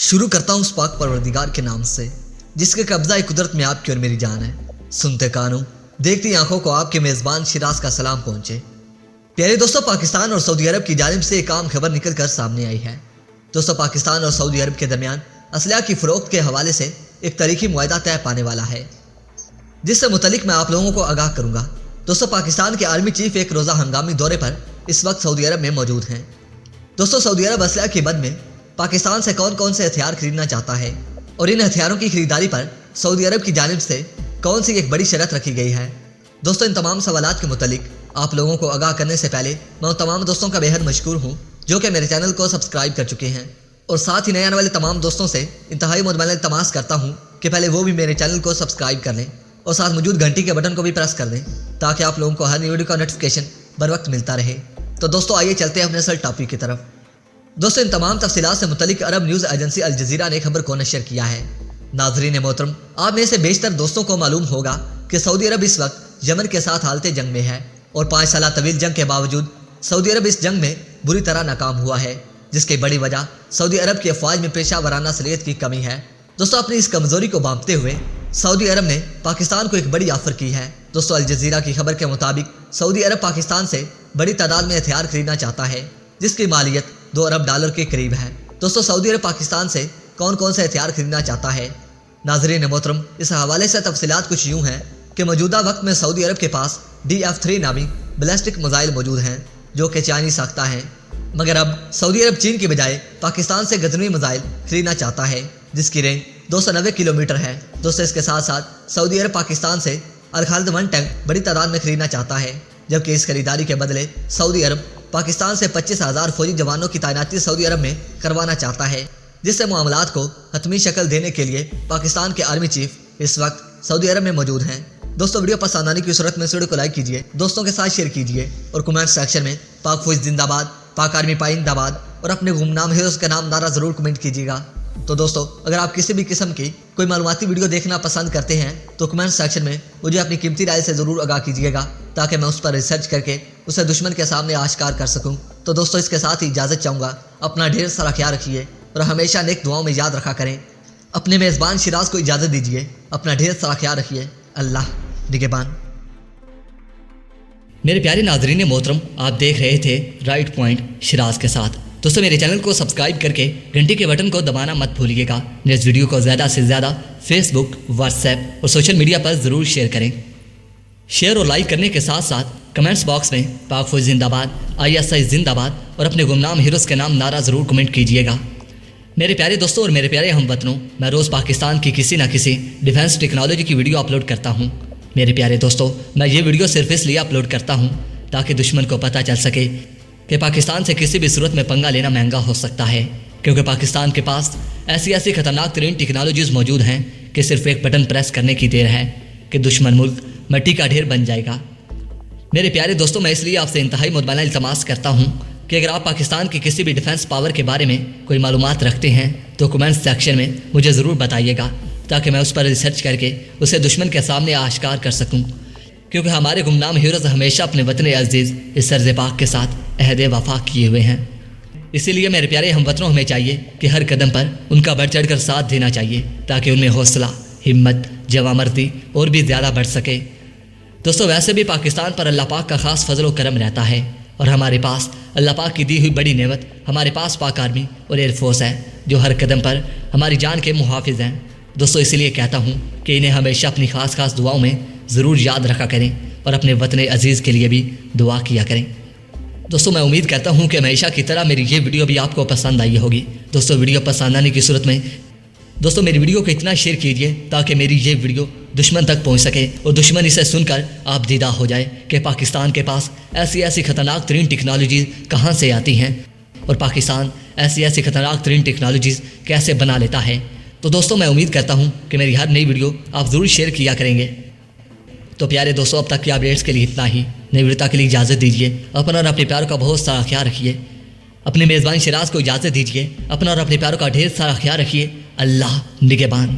शुरू करता हूँ उस पाक परवरदिगार के नाम से जिसके कब्जा कुदरत में आपकी और मेरी जान है। सुनते कानों देखती आंखों को आपके मेज़बान शिराज का सलाम पहुंचे। प्यारे दोस्तों, पाकिस्तान और सऊदी अरब की जानिब से एक आम खबर निकल कर सामने आई है। दोस्तों, पाकिस्तान और सऊदी अरब के दरमियान असलहा की फ़रोख्त के हवाले से एक तारीखी मुआहदा तय पाने वाला है, जिससे मुतलिक मैं आप लोगों को आगाह करूँगा। दोस्तों, पाकिस्तान के आर्मी चीफ एक रोज़ा हंगामी दौरे पर इस वक्त सऊदी अरब में मौजूद हैं। दोस्तों, सऊदी अरब असलहा की मद में पाकिस्तान से कौन कौन से हथियार खरीदना चाहता है और इन हथियारों की खरीदारी पर सऊदी अरब की जानिब से कौन सी एक बड़ी शर्त रखी गई है। दोस्तों, इन तमाम सवालात के मुतलिक आप लोगों को आगाह करने से पहले मैं उन तमाम दोस्तों का बेहद मशकूर हूँ जो कि मेरे चैनल को सब्सक्राइब कर चुके हैं, और साथ ही नए आने वाले तमाम दोस्तों से इंतहाई मुतमईन इल्तमास करता हूँ कि पहले वो भी मेरे चैनल को सब्सक्राइब कर लें और साथ मौजूद घंटी के बटन को भी प्रेस कर दें ताकि आप लोगों को हर वीडियो का नोटिफिकेशन बर वक्त मिलता रहे। तो दोस्तों, आइए चलते हैं अपने असल टॉपिक की तरफ। दोस्तों, इन तमाम तफसीलात से मुतलिक अरब न्यूज़ एजेंसी अल जज़ीरा ने खबर को नशर किया है। नाज़रीन मोहतरम, आप में से बेशतर दोस्तों को मालूम होगा कि सऊदी अरब इस वक्त यमन के साथ हालत जंग में है और 5 साल तवील जंग के बावजूद सऊदी अरब इस जंग में बुरी तरह नाकाम हुआ है, जिसकी बड़ी वजह सऊदी अरब की अफवाज में पेशा वराना सलीयत की कमी है। दोस्तों, अपनी इस कमज़ोरी को भांपते हुए सऊदी अरब ने पाकिस्तान को एक बड़ी ऑफर की है। दोस्तों, अल जज़ीरा की खबर के मुताबिक सऊदी अरब पाकिस्तान से बड़ी तादाद में हथियार खरीदना चाहता है, जिसकी मालियत $2 अरब के करीब है। दोस्तों, सऊदी अरब पाकिस्तान से कौन कौन से हथियार खरीदना चाहता है? नाज़रीन मोहतरम, इस हवाले से तफसीलात कुछ यूँ हैं कि मौजूदा वक्त में सऊदी अरब के पास DF-3 नामी बैलिस्टिक मिसाइल मौजूद हैं जो कि चाइनीज साख्ता हैं, मगर अब सऊदी अरब चीन की बजाय पाकिस्तान से गजनवी मिसाइल खरीदना चाहता है जिसकी रेंज 290 किलोमीटर है। दोस्तों, इसके साथ साथ सऊदी अरब पाकिस्तान से अल-खालिद-1 टैंक बड़ी तादाद में खरीदना चाहता है, जबकि इस खरीदारी के बदले सऊदी अरब पाकिस्तान से 25,000 फौजी जवानों की तैनाती सऊदी अरब में करवाना चाहता है, जिससे मामलात को हतमी शक्ल देने के लिए पाकिस्तान के आर्मी चीफ इस वक्त सऊदी अरब में मौजूद हैं। दोस्तों, वीडियो पसंद आने की सूरत में इस वीडियो को लाइक कीजिए, दोस्तों के साथ शेयर कीजिए और कमेंट सेक्शन में पाक फौज जिंदाबाद, पाक आर्मी पाइंदाबाद और अपने गुमनाम हीरोज का नाम नारा ज़रूर कमेंट कीजिएगा। तो दोस्तों, अगर आप किसी भी किस्म की कोई मालूमाती वीडियो देखना पसंद करते हैं तो कमेंट सेक्शन में मुझे अपनी कीमती राय से ज़रूर आगाह कीजिएगा ताकि मैं उस पर रिसर्च करके उसे दुश्मन के सामने आश्कार कर सकूं। तो दोस्तों, इसके साथ ही इजाज़त चाहूँगा। अपना ढेर सारा ख्याल रखिए और हमेशा नेक दुआओं में याद रखा करें। अपने मेज़बान शिराज को इजाज़त दीजिए। अपना ढेर सारा ख्याल रखिए। अल्लाह निगहबान। मेरे प्यारे नाजरीन मोहतरम, आप देख रहे थे राइट पॉइंट शिराज के साथ। दोस्तों, मेरे चैनल को सब्सक्राइब करके घंटी के बटन को दबाना मत भूलिएगा। इस वीडियो को ज़्यादा से ज़्यादा फेसबुक, व्हाट्सएप और सोशल मीडिया पर ज़रूर शेयर करें। शेयर और लाइक करने के साथ साथ कमेंट्स बॉक्स में पाक फौज जिंदाबाद, ISI जिंदाबाद और अपने गुमनाम हीरोज़ के नाम नारा ज़रूर कमेंट कीजिएगा। मेरे प्यारे दोस्तों और मेरे प्यारे हमवतनों, मैं रोज़ पाकिस्तान की किसी न किसी डिफेंस टेक्नोलॉजी की वीडियो अपलोड करता हूँ। मेरे प्यारे दोस्तों, मैं ये वीडियो सिर्फ इसलिए अपलोड करता हूँ ताकि दुश्मन को पता चल सके कि पाकिस्तान से किसी भी सूरत में पंगा लेना महंगा हो सकता है, क्योंकि पाकिस्तान के पास ऐसी खतरनाक तरीन टेक्नोलॉजीज़ मौजूद हैं कि सिर्फ एक बटन प्रेस करने की देर है कि दुश्मन मुल्क मिट्टी का ढेर बन जाएगा। मेरे प्यारे दोस्तों, मैं इसलिए आपसे इंतहाई मुतमईन इल्तमास करता हूँ कि अगर आप पाकिस्तान की किसी भी डिफेंस पावर के बारे में कोई मालूमात रखते हैं तो कमेंट सेक्शन में मुझे ज़रूर बताइएगा ताकि मैं उस पर रिसर्च करके उसे दुश्मन के सामने आश्कार कर सकूं, क्योंकि हमारे गुमनाम हीरोज़ हमेशा अपने वतन अजीज़ इस सर्ज़ पाक के साथ अहद वफा किए हुए हैं। इसीलिए मेरे प्यारे हमवतनों, हमें चाहिए कि हर कदम पर उनका बढ़ चढ़ कर साथ देना चाहिए ताकि उनमें हौसला, हिम्मत, जवामर्दी और भी ज़्यादा बढ़ सके। दोस्तों, वैसे भी पाकिस्तान पर अल्लाह पाक का ख़ास फजल व करम रहता है और हमारे पास अल्लाह पाक की दी हुई बड़ी नेमत हमारे पास पाक आर्मी और एयरफोर्स है जो हर कदम पर हमारी जान के मुहाफिज हैं। दोस्तों, इसलिए कहता हूँ कि इन्हें हमेशा अपनी खास दुआओं में ज़रूर याद रखा करें और अपने वतन अजीज़ के लिए भी दुआ किया करें। दोस्तों, मैं उम्मीद करता हूँ कि हमेशा की तरह मेरी ये वीडियो भी आपको पसंद आई होगी। दोस्तों, वीडियो पसंद आने की सूरत में दोस्तों मेरी वीडियो को इतना शेयर कीजिए ताकि मेरी ये वीडियो दुश्मन तक पहुँच सके और दुश्मन इसे सुनकर आप दीदा हो जाए कि पाकिस्तान के पास ऐसी खतरनाक तरीन टेक्नोलॉजीज़ कहाँ से आती हैं और पाकिस्तान ऐसी खतरनाक तरीन टेक्नोलॉजीज़ कैसे बना लेता है। तो दोस्तों, मैं उम्मीद करता हूँ कि मेरी हर नई वीडियो आप ज़रूर शेयर किया करेंगे। तो प्यारे दोस्तों, अब तक के अपडेट्स के लिए इतना ही। नई वीडियो के लिए इजाज़त दीजिए। अपना और अपने प्यार का बहुत सारा ख्याल रखिए। अपने मेज़बान शिराज को इजाज़त दीजिए। अपना और अपने प्यारों का ढेर सारा ख्याल रखिए। अल्लाह निगहबान।